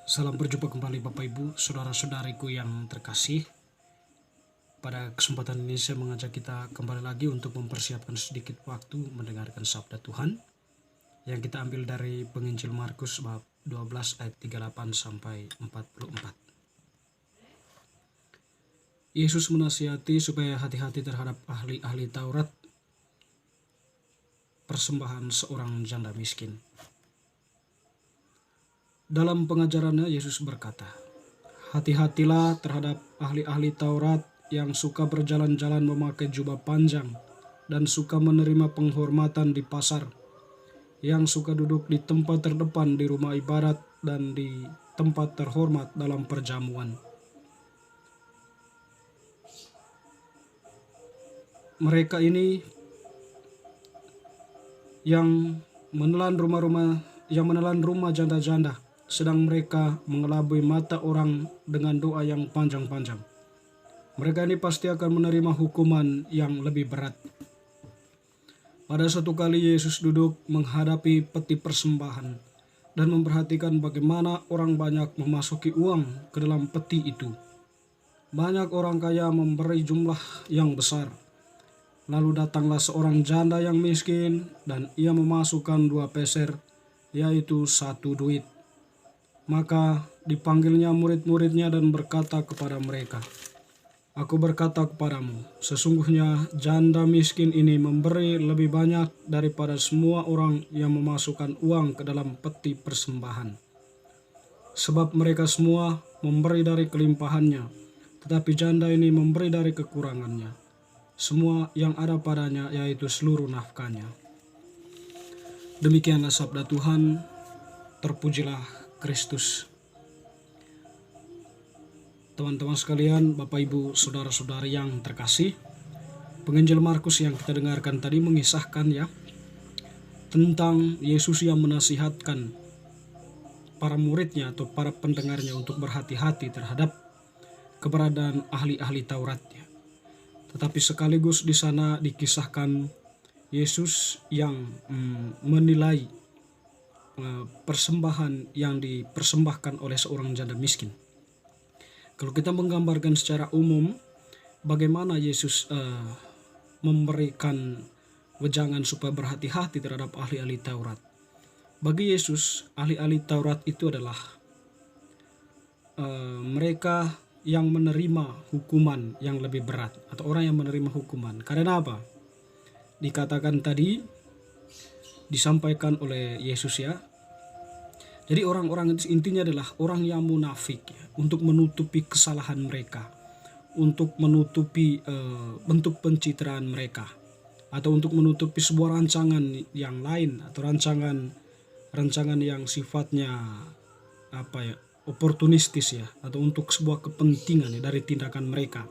Salam berjumpa kembali Bapak Ibu, saudara-saudariku yang terkasih. Pada kesempatan ini saya mengajak kita kembali lagi untuk mempersiapkan sedikit waktu mendengarkan sabda Tuhan yang kita ambil dari penginjil Markus bab 12 ayat 38 sampai 44. Yesus menasihati supaya hati-hati terhadap ahli-ahli Taurat persembahan seorang janda miskin. Dalam pengajarannya Yesus berkata, "Hati-hatilah terhadap ahli-ahli Taurat yang suka berjalan-jalan memakai jubah panjang dan suka menerima penghormatan di pasar, yang suka duduk di tempat terdepan di rumah ibadat dan di tempat terhormat dalam perjamuan. Mereka ini yang menelan rumah janda-janda, sedang mereka mengelabui mata orang dengan doa yang panjang-panjang. Mereka ini pasti akan menerima hukuman yang lebih berat." Pada suatu kali Yesus duduk menghadapi peti persembahan dan memperhatikan bagaimana orang banyak memasuki uang ke dalam peti itu. Banyak orang kaya memberi jumlah yang besar. Lalu datanglah seorang janda yang miskin dan ia memasukkan 2 peser, yaitu 1 duit. Maka dipanggilnya murid-muridnya dan berkata kepada mereka, "Aku berkata kepadamu, sesungguhnya janda miskin ini memberi lebih banyak daripada semua orang yang memasukkan uang ke dalam peti persembahan. Sebab mereka semua memberi dari kelimpahannya, tetapi janda ini memberi dari kekurangannya, semua yang ada padanya, yaitu seluruh nafkahnya." Demikianlah sabda Tuhan. Terpujilah Kristus. Teman-teman sekalian, Bapak Ibu, saudara-saudari yang terkasih, penginjil Markus yang kita dengarkan tadi mengisahkan tentang Yesus yang menasihatkan para muridnya atau para pendengarnya untuk berhati-hati terhadap keberadaan ahli-ahli Taurat. Tetapi sekaligus di sana dikisahkan Yesus yang menilai persembahan yang dipersembahkan oleh seorang janda miskin. Kalau kita menggambarkan secara umum bagaimana Yesus memberikan wejangan supaya berhati-hati terhadap ahli-ahli Taurat. Bagi Yesus, ahli-ahli Taurat itu adalah mereka yang menerima hukuman yang lebih berat, atau orang yang menerima hukuman. Karena apa? Dikatakan tadi, disampaikan oleh Yesus Jadi orang-orang itu intinya adalah orang yang munafik untuk menutupi kesalahan mereka, untuk menutupi bentuk pencitraan mereka, atau untuk menutupi sebuah rancangan yang lain, atau rancangan yang sifatnya oportunistis atau untuk sebuah kepentingan dari tindakan mereka.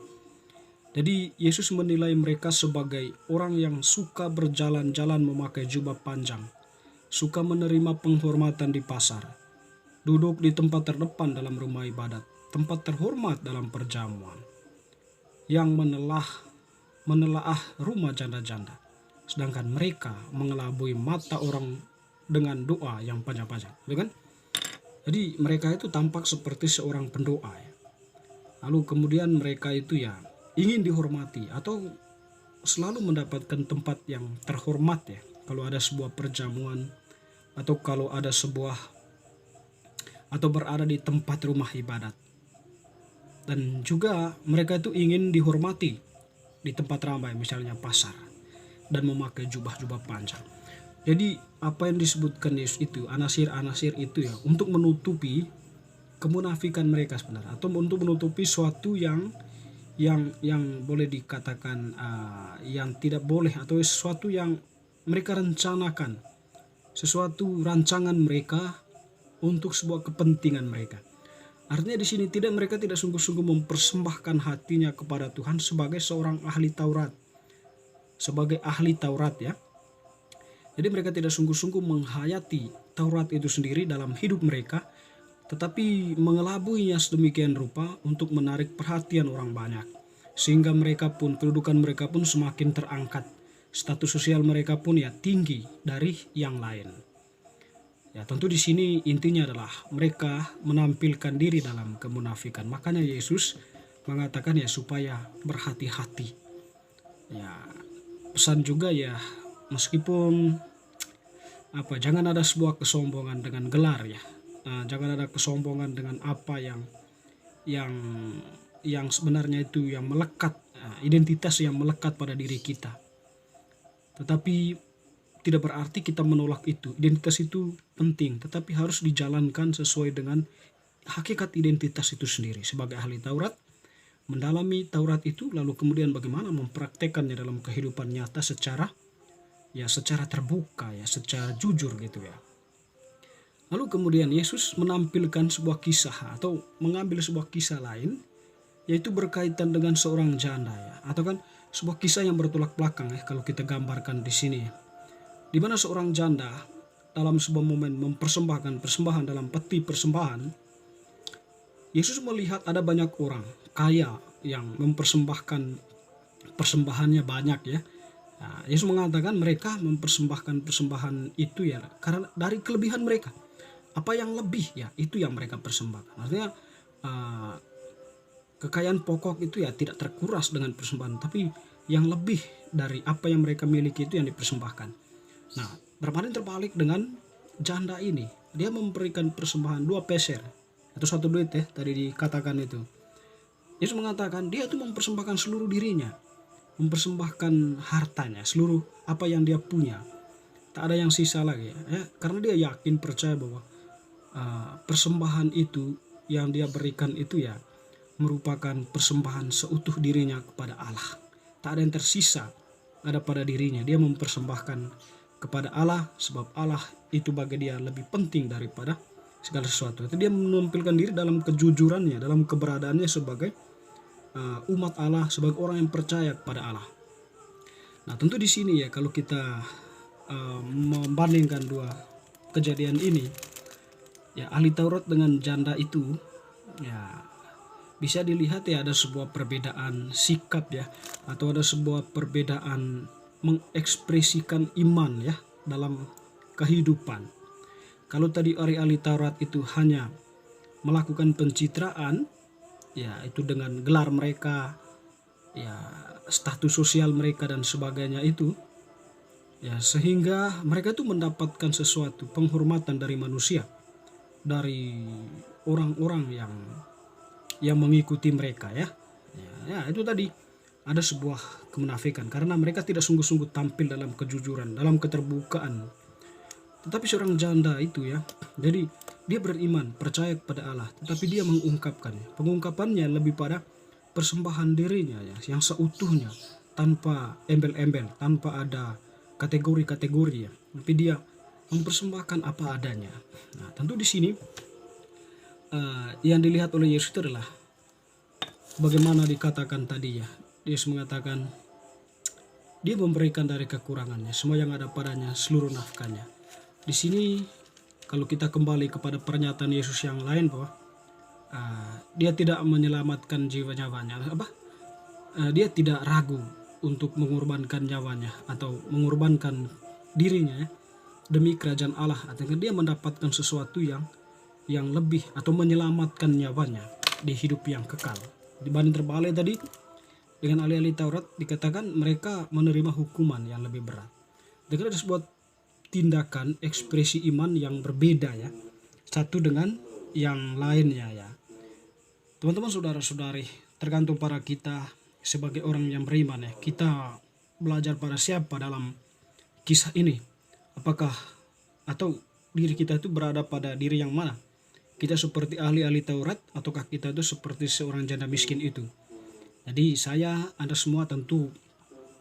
Jadi Yesus menilai mereka sebagai orang yang suka berjalan-jalan memakai jubah panjang, suka menerima penghormatan di pasar, duduk di tempat terdepan dalam rumah ibadat, tempat terhormat dalam perjamuan, yang menelaah rumah janda-janda, sedangkan mereka mengelabui mata orang dengan doa yang panjang-panjang, bukan? Jadi mereka itu tampak seperti seorang pendoa Lalu kemudian mereka itu ingin dihormati atau selalu mendapatkan tempat yang terhormat kalau ada sebuah perjamuan, atau kalau ada sebuah atau berada di tempat rumah ibadat. Dan juga mereka itu ingin dihormati di tempat ramai, misalnya pasar, dan memakai jubah-jubah panjang. Jadi apa yang disebutkan Yesus itu, anasir-anasir itu untuk menutupi kemunafikan mereka sebenarnya, atau untuk menutupi suatu yang boleh dikatakan yang tidak boleh, atau sesuatu yang mereka rencanakan, sesuatu rancangan mereka untuk sebuah kepentingan mereka. Artinya di sini mereka tidak sungguh-sungguh mempersembahkan hatinya kepada Tuhan sebagai seorang ahli Taurat, sebagai ahli Taurat Jadi mereka tidak sungguh-sungguh menghayati Taurat itu sendiri dalam hidup mereka, tetapi mengelabuinya sedemikian rupa untuk menarik perhatian orang banyak, sehingga kedudukan mereka pun semakin terangkat, status sosial mereka pun tinggi dari yang lain. Ya, tentu di sini intinya adalah mereka menampilkan diri dalam kemunafikan. Makanya Yesus mengatakan ya supaya berhati-hati. Ya, pesan juga ya, meskipun jangan ada sebuah kesombongan dengan gelar ya. Jangan ada kesombongan dengan apa yang yang sebenarnya itu yang melekat, identitas yang melekat pada diri kita. Tetapi tidak berarti kita menolak itu. Identitas itu penting, tetapi harus dijalankan sesuai dengan hakikat identitas itu sendiri. Sebagai ahli Taurat, mendalami Taurat itu, lalu kemudian bagaimana mempraktekannya dalam kehidupan nyata secara terbuka ya, secara jujur gitu ya. Lalu kemudian Yesus menampilkan sebuah kisah atau mengambil sebuah kisah lain, yaitu berkaitan dengan seorang janda ya, atau kan sebuah kisah yang bertolak belakang ya kalau kita gambarkan di sini ya. Di mana seorang janda dalam sebuah momen mempersembahkan persembahan dalam peti persembahan, Yesus melihat ada banyak orang kaya yang mempersembahkan persembahannya banyak ya. Nah, Yesus mengatakan mereka mempersembahkan persembahan itu ya karena dari kelebihan mereka. Apa yang lebih ya itu yang mereka persembahkan. Artinya kekayaan pokok itu ya tidak terkuras dengan persembahan, tapi yang lebih dari apa yang mereka miliki itu yang dipersembahkan. Nah, berbanding terbalik dengan janda ini, dia memberikan persembahan 2 peser atau 1 duit ya, tadi dikatakan itu. Yesus mengatakan dia itu mempersembahkan seluruh dirinya, mempersembahkan hartanya, seluruh apa yang dia punya. Tak ada yang sisa lagi ya, karena dia yakin percaya bahwa persembahan itu yang dia berikan itu ya merupakan persembahan seutuh dirinya kepada Allah. Tak ada yang tersisa ada pada dirinya. Dia mempersembahkan kepada Allah sebab Allah itu bagi dia lebih penting daripada segala sesuatu. Itu dia menampilkan diri dalam kejujurannya, dalam keberadaannya sebagai umat Allah, sebagai orang yang percaya kepada Allah. Nah, tentu di sini ya kalau kita membandingkan dua kejadian ini, ya ahli Taurat dengan janda itu ya bisa dilihat ya ada sebuah perbedaan sikap ya, atau ada sebuah perbedaan mengekspresikan iman ya dalam kehidupan. Kalau tadi ahli Taurat itu hanya melakukan pencitraan ya, itu dengan gelar mereka ya, status sosial mereka dan sebagainya itu ya, sehingga mereka itu mendapatkan sesuatu penghormatan dari manusia, dari orang-orang yang mengikuti mereka ya. Ya, itu tadi ada sebuah kemunafikan karena mereka tidak sungguh-sungguh tampil dalam kejujuran, dalam keterbukaan. Tetapi seorang janda itu ya, jadi dia beriman, percaya kepada Allah, tetapi dia mengungkapkannya. Pengungkapannya lebih pada persembahan dirinya ya, yang seutuhnya, tanpa embel-embel, tanpa ada kategori-kategori ya. Tapi dia mempersembahkan apa adanya. Nah, tentu di sini yang dilihat oleh Yesus itu adalah bagaimana dikatakan tadi ya. Yesus mengatakan dia memberikan dari kekurangannya semua yang ada padanya, seluruh nafkahnya. Di sini kalau kita kembali kepada pernyataan Yesus yang lain bahwa dia tidak menyelamatkan jiwa-nyawanya, dia tidak ragu untuk mengorbankan nyawanya atau mengorbankan dirinya ya, demi kerajaan Allah, atau dia mendapatkan sesuatu yang lebih atau menyelamatkan nyawanya di hidup yang kekal. Dibanding terbalik tadi dengan ahli-ahli Taurat dikatakan mereka menerima hukuman yang lebih berat. Dengan ada sebuah tindakan ekspresi iman yang berbeda ya, satu dengan yang lainnya ya. Teman-teman, saudara-saudari, tergantung pada kita sebagai orang yang beriman ya, kita belajar pada siapa dalam kisah ini. Apakah atau diri kita itu berada pada diri yang mana? Kita seperti ahli-ahli Taurat ataukah kita itu seperti seorang janda miskin itu? Jadi Anda semua tentu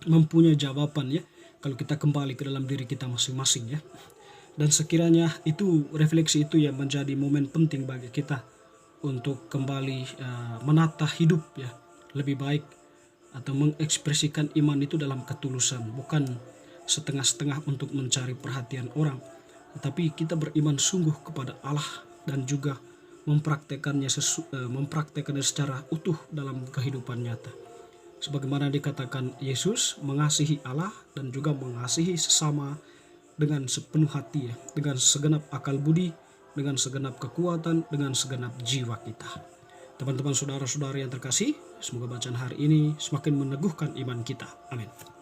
mempunyai jawaban ya kalau kita kembali ke dalam diri kita masing-masing ya. Dan sekiranya itu refleksi itu yang menjadi momen penting bagi kita untuk kembali menata hidup ya lebih baik, atau mengekspresikan iman itu dalam ketulusan, bukan setengah-setengah untuk mencari perhatian orang, tetapi kita beriman sungguh kepada Allah dan juga mempraktekannya secara utuh dalam kehidupan nyata. Sebagaimana dikatakan Yesus mengasihi Allah dan juga mengasihi sesama dengan sepenuh hati ya, dengan segenap akal budi, dengan segenap kekuatan, dengan segenap jiwa kita. Teman-teman saudara-saudara yang terkasih, semoga bacaan hari ini semakin meneguhkan iman kita. Amin.